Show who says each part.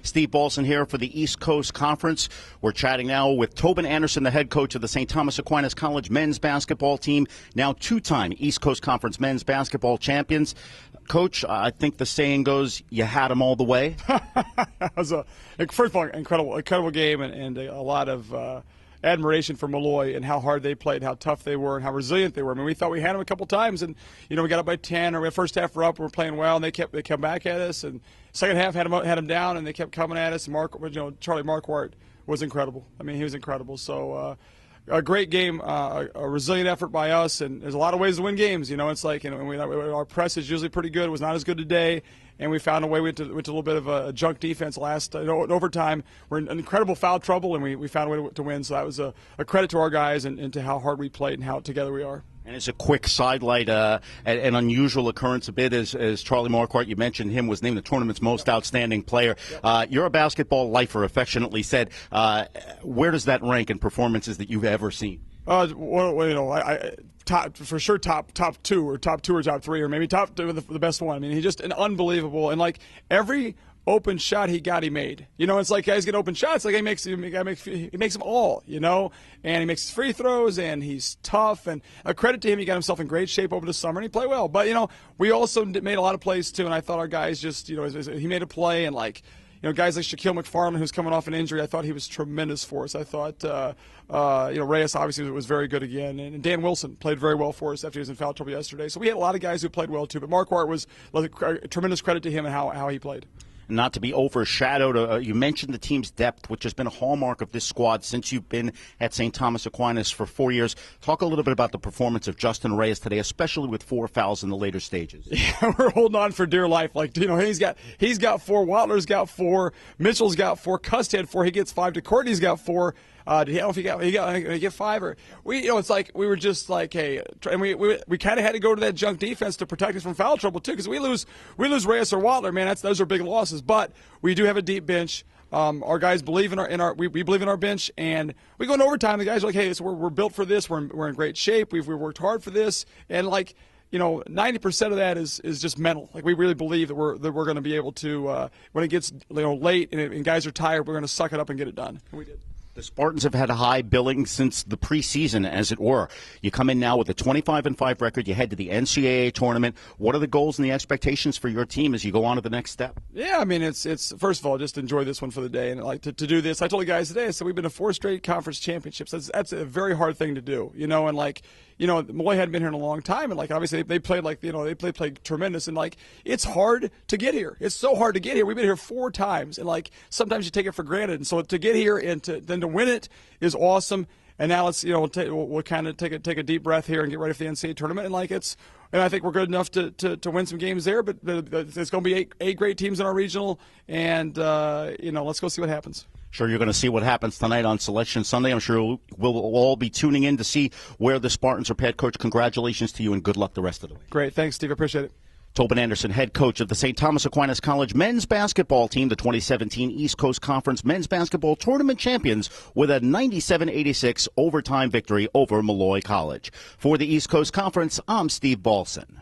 Speaker 1: Steve Balson here for the East Coast Conference. We're chatting now with Tobin Anderson, the head coach of the St. Thomas Aquinas College men's basketball team, now two-time East Coast Conference men's basketball champions. Coach, I think the saying goes, you had them all the way.
Speaker 2: It was first of all, incredible game, and a lot of admiration for Malloy and how hard they played, how tough they were, and how resilient they were. I mean, we thought we had them a couple times, and we got up by 10, or the first half we're up, we're playing well, and they come back at us, and second half had them down, and they kept coming at us. And Charlie Marquardt was incredible. I mean, he was incredible. So a great game, a resilient effort by us, and there's a lot of ways to win games. It's like our press is usually pretty good. It was not as good today. And we found a way. We went to a little bit of a junk defense last overtime. We're in incredible foul trouble, and we found a way to win. So that was a credit to our guys and to how hard we played and how together we are.
Speaker 1: And as a quick sidelight, an unusual occurrence a bit is Charlie Marquardt, you mentioned him, was named the tournament's most outstanding player. You're a basketball lifer, affectionately said. Where does that rank in performances that you've ever seen? Top two or top three, or maybe top two, the best one. I mean, he's just an unbelievable, and like every open shot he got, he made. It's like guys get open shots, like he makes them all. And he makes his free throws, and he's tough. And a credit to him, he got himself in great shape over the summer, and he played well. But we also made a lot of plays too, and I thought our guys just he made a play, and guys like Shaquille McFarland, who's coming off an injury, I thought he was tremendous for us. I thought, Reyes obviously was very good again. And Dan Wilson played very well for us after he was in foul trouble yesterday. So we had a lot of guys who played well, too. But Marquardt was a tremendous credit to him and how he played. Not to be overshadowed, you mentioned the team's depth, which has been a hallmark of this squad since you've been at St. Thomas Aquinas for 4 years. Talk a little bit about the performance of Justin Reyes today, especially with 4 fouls in the later stages.
Speaker 2: Yeah, we're holding on for dear life. He's got 4, Watler's got 4, Mitchell's got 4, Cust had 4, he gets 5, DeCourtney's got 4. Did he, I don't know if he get 5 or it's like we were just like, hey, and we kind of had to go to that junk defense to protect us from foul trouble too, because we lose Reyes or Watler, man, those are big losses. But we do have a deep bench. Our guys believe in we believe in our bench, and we go in overtime. The guys are like, hey, we're built for this. We're in great shape. We've worked hard for this, and 90% of that is just mental. Like, we really believe that we're going to be able to when it gets late and guys are tired, we're going to suck it up and get it done. And we did.
Speaker 1: The Spartans have had a high billing since the preseason, as it were. You come in now with a 25-5 record. You head to the NCAA tournament. What are the goals and the expectations for your team as you go on to the next step?
Speaker 2: Yeah, I mean, it's first of all, just enjoy this one for the day. And to do this, I told the guys today, I said we've been to 4 straight conference championships. That's a very hard thing to do, and Malloy hadn't been here in a long time, and obviously they played they played tremendous, and it's hard to get here. It's so hard to get here. We've been here 4 times, and sometimes you take it for granted. And so to get here and then to win it is awesome. And now let's we'll kind of take a deep breath here and get ready for the NCAA tournament. And I think we're good enough to win some games there. But there's going to be 8 great teams in our regional, and let's go see what happens.
Speaker 1: Sure, you're going to see what happens tonight on Selection Sunday. I'm sure we'll all be tuning in to see where the Spartans are. Head coach, congratulations to you and good luck the rest of the week.
Speaker 2: Great. Thanks, Steve. I appreciate it.
Speaker 1: Tobin Anderson, head coach of the St. Thomas Aquinas College men's basketball team, the 2017 East Coast Conference men's basketball tournament champions, with a 97-86 overtime victory over Malloy College. For the East Coast Conference, I'm Steve Balson.